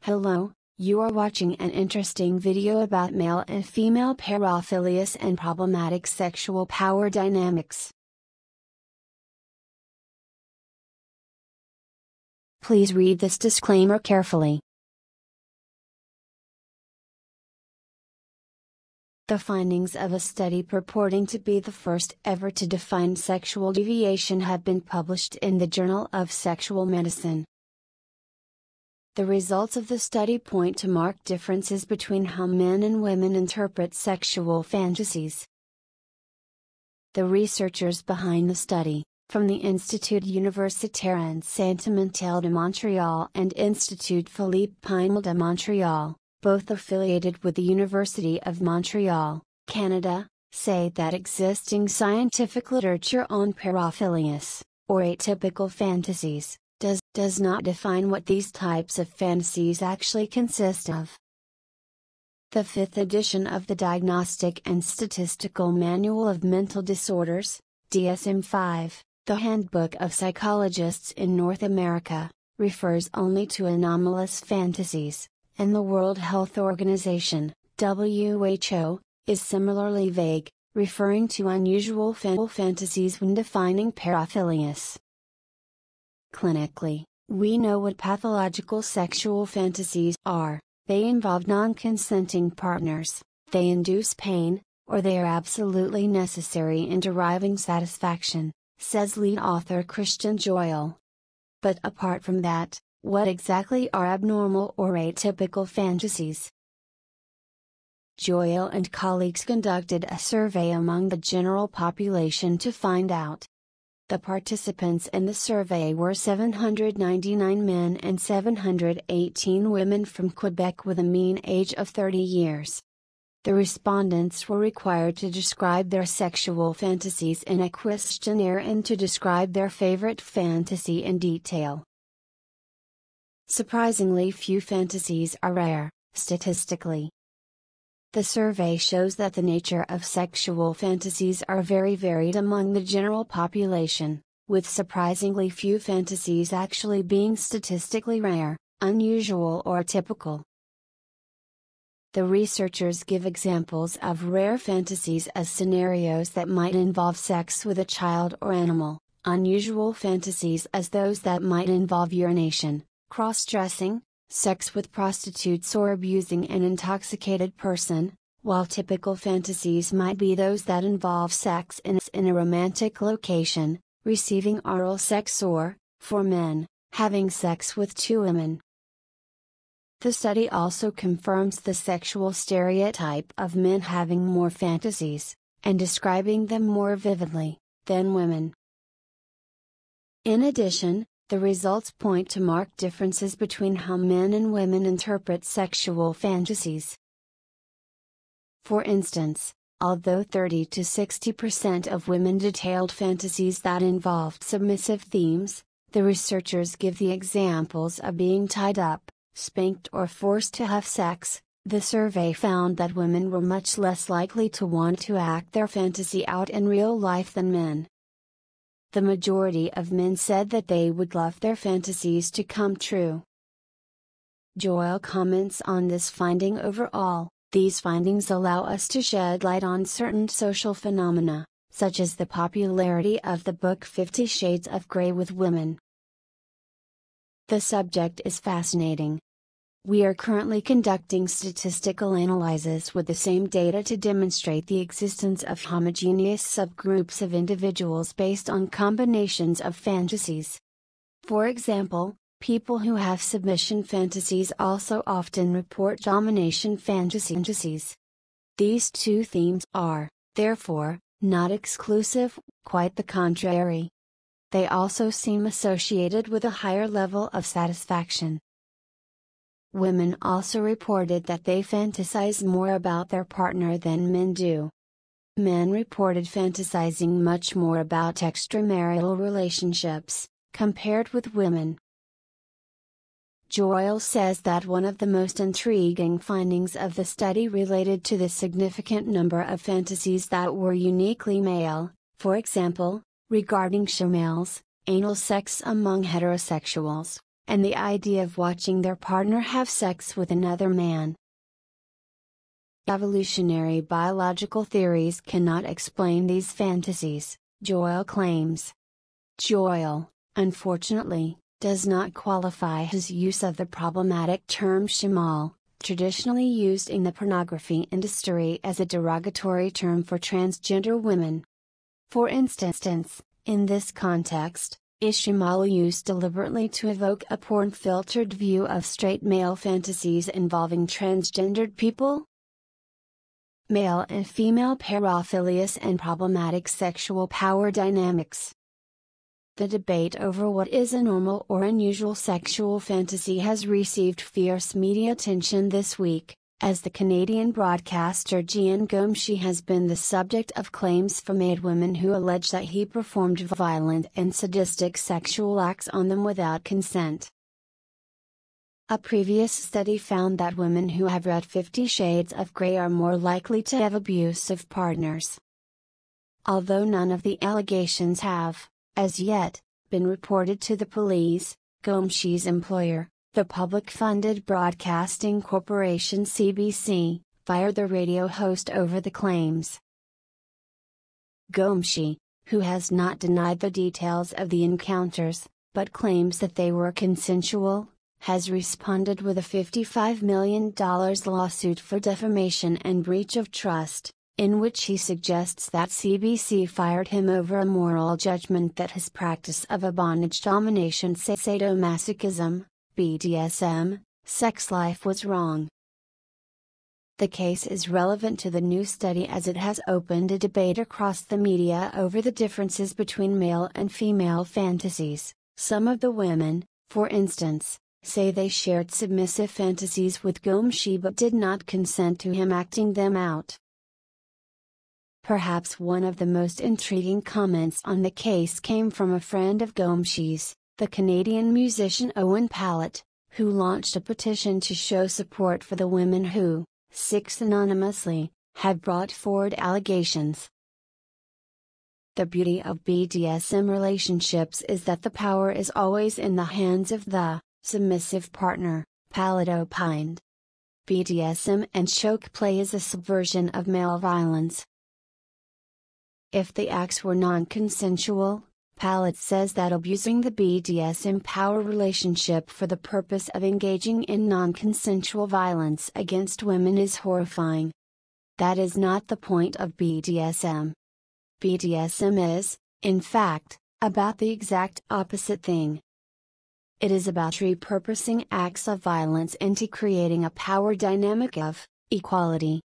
Hello, you are watching an interesting video about male and female paraphilias and problematic sexual power dynamics. Please read this disclaimer carefully. The findings of a study purporting to be the first ever to define sexual deviation have been published in the Journal of Sexual Medicine. The results of the study point to marked differences between how men and women interpret sexual fantasies. The researchers behind the study, from the Institut Universitaire Saint-Martin de Montréal and Institut Philippe Pinel de Montréal, both affiliated with the University of Montreal, Canada, say that existing scientific literature on paraphilias, or atypical fantasies, does not define what these types of fantasies actually consist of. The 5th edition of the Diagnostic and Statistical Manual of Mental Disorders, DSM-5, the Handbook of Psychologists in North America, refers only to anomalous fantasies, and the World Health Organization, WHO, is similarly vague, referring to unusual fantasies when defining paraphilias. Clinically, we know what pathological sexual fantasies are. They involve non-consenting partners, they induce pain, or they are absolutely necessary in deriving satisfaction, says lead author Christian Joyal. But apart from that, what exactly are abnormal or atypical fantasies? Joyal and colleagues conducted a survey among the general population to find out. The participants in the survey were 799 men and 718 women from Quebec with a mean age of 30 years. The respondents were required to describe their sexual fantasies in a questionnaire and to describe their favorite fantasy in detail. Surprisingly few fantasies are rare, statistically. The survey shows that the nature of sexual fantasies are very varied among the general population, with surprisingly few fantasies actually being statistically rare, unusual or atypical. The researchers give examples of rare fantasies as scenarios that might involve sex with a child or animal, unusual fantasies as those that might involve urination, cross-dressing, sex with prostitutes or abusing an intoxicated person, while typical fantasies might be those that involve sex in a romantic location, receiving oral sex or, for men, having sex with two women. The study also confirms the sexual stereotype of men having more fantasies, and describing them more vividly, than women. In addition, the results point to marked differences between how men and women interpret sexual fantasies. For instance, although 30 to 60% of women detailed fantasies that involved submissive themes, the researchers give the examples of being tied up, spanked or forced to have sex. The survey found that women were much less likely to want to act their fantasy out in real life than men. The majority of men said that they would love their fantasies to come true. Joyal comments on this finding overall. These findings allow us to shed light on certain social phenomena, such as the popularity of the book 50 Shades of Grey with women. The subject is fascinating. We are currently conducting statistical analyses with the same data to demonstrate the existence of homogeneous subgroups of individuals based on combinations of fantasies. For example, people who have submission fantasies also often report domination fantasies. These two themes are, therefore, not exclusive, quite the contrary. They also seem associated with a higher level of satisfaction. Women also reported that they fantasize more about their partner than men do. Men reported fantasizing much more about extramarital relationships, compared with women. Joyal says that one of the most intriguing findings of the study related to the significant number of fantasies that were uniquely male, for example, regarding females, anal sex among heterosexuals, and the idea of watching their partner have sex with another man. Evolutionary biological theories cannot explain these fantasies, Joyle claims. Joyle, unfortunately, does not qualify his use of the problematic term shamal, traditionally used in the pornography industry as a derogatory term for transgender women. For instance, in this context, is shamal used deliberately to evoke a porn-filtered view of straight male fantasies involving transgendered people? Male and female paraphilias and problematic sexual power dynamics. The debate over what is a normal or unusual sexual fantasy has received fierce media attention this week, as the Canadian broadcaster Jian Gomshi has been the subject of claims from 8 women who allege that he performed violent and sadistic sexual acts on them without consent. A previous study found that women who have read 50 Shades of Grey are more likely to have abusive partners. Although none of the allegations have, as yet, been reported to the police, Gomshi's employer, the public-funded broadcasting corporation CBC, fired the radio host over the claims. Gomshi, who has not denied the details of the encounters, but claims that they were consensual, has responded with a $55 million lawsuit for defamation and breach of trust, in which he suggests that CBC fired him over a moral judgment that his practice of a bondage domination sadomasochism, BDSM, sex life was wrong. The case is relevant to the new study as it has opened a debate across the media over the differences between male and female fantasies. Some of the women, for instance, say they shared submissive fantasies with Gomshi but did not consent to him acting them out. Perhaps one of the most intriguing comments on the case came from a friend of Gomshi's, the Canadian musician Owen Pallett, who launched a petition to show support for the women who, 6 anonymously, had brought forward allegations. The beauty of BDSM relationships is that the power is always in the hands of the submissive partner, Pallett opined. BDSM and choke play is a subversion of male violence. If the acts were non-consensual, Pallett says that abusing the BDSM power relationship for the purpose of engaging in non-consensual violence against women is horrifying. That is not the point of BDSM. BDSM is, in fact, about the exact opposite thing. It is about repurposing acts of violence into creating a power dynamic of equality.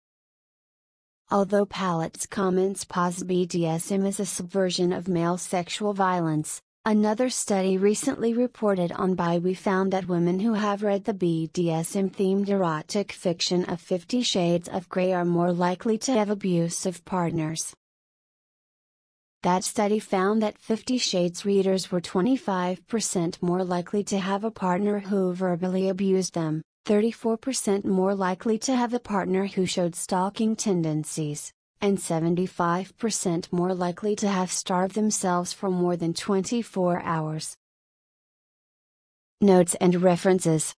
Although Pallett's comments posit BDSM as a subversion of male sexual violence, another study recently reported on We found that women who have read the BDSM-themed erotic fiction of 50 Shades of Grey are more likely to have abusive partners. That study found that 50 Shades readers were 25% more likely to have a partner who verbally abused them, 34% more likely to have a partner who showed stalking tendencies, and 75% more likely to have starved themselves for more than 24 hours. Notes and references.